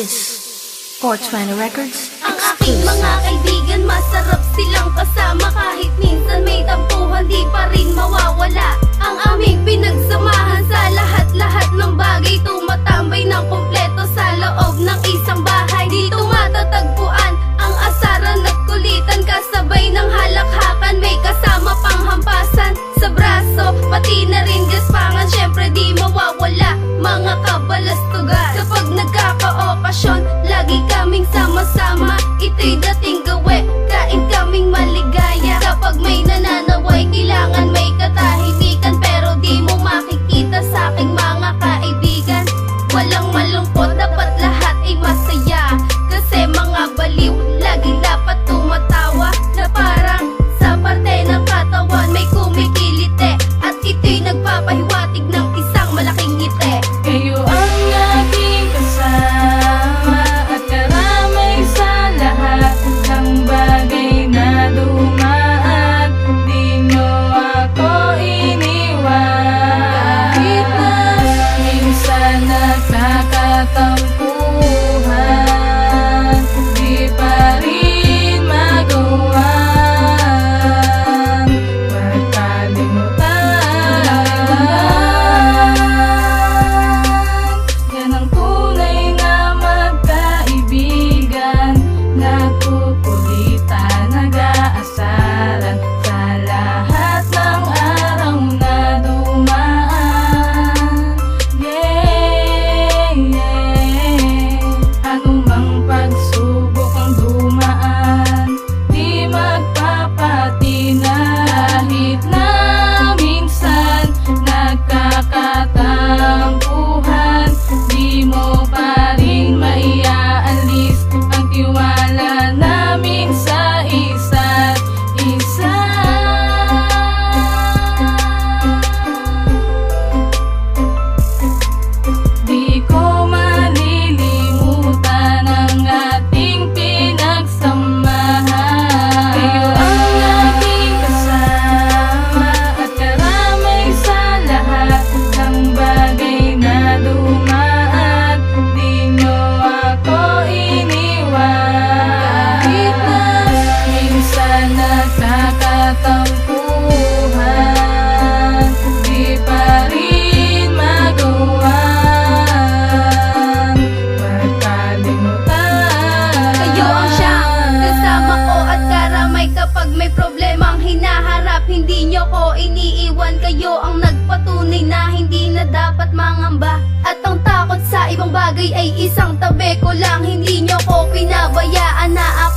is 420 Records Ang aking mga exclusive. kaibigan, masarap silang kasama. Kahit minsan may tampuhan, di pa rin mawawala ang aming pinagsamahan. Sa lahat-lahat ng bagay, tumatambay ng kompleto sa loob ng isang bahay. Dito matatagpuan ang asaran at kulitan, kasabay ng halakhakan. May kasama pang hampasan sa braso, pati na rin gaspangan. Syempre di mawawala mga kabalastugan. Kapag nagkaka-okasyon, lagi kaming sama-sama. Ito'y dating gawe, kain kaming maligaya. Kapag may nananaway, kailangan may katahimikan. Pero di mo makikita sa aking mga kaibigan. Walang malungkot, dapat lahat ay masaya. Kasi mga baliw, laging dapat tumatawa. Na parang sa parte ng katawan may kumikilite. At ito'y nagpapahiwatig ng isang malaking ngiti. Kayo ang aking kasama at karamay sa lahat ng bagay na dumaan. Di nyo ako iniwan. Kahit na minsan nagkakatampuhan, di pa rin magawa magkalimutan. Yan ang tunay na magkaibigan, nagkukulitan, nag-aasaran sa lahat ng araw na dumaan. Yeah, yeah. Anumang pagsubok ang dumaan, di magpapatina. Kahit na minsan nagkakatampuhan, di mo pa rin maiaalis ang tiwala namin sa isa't isa. Di ko malilimutan ang ating pinagsamahan. Kayo ang aking kasama at karamay sa lahat ng bagay na dumaan. Di nyo ako iniwan. Kahit na minsan nagkakatampuhan, di pa rin magawang magkalimutan. Kayo ang siyang kasama ko at karamay kapag may problemang hinaharap. Hindi nyo ko iniiwan, kayo ang nagpatunay na hindi na dapat mangamba. At ang takot sa ibang bagay ay isang tabi ko lang. Hindi nyo ko pinabayaan na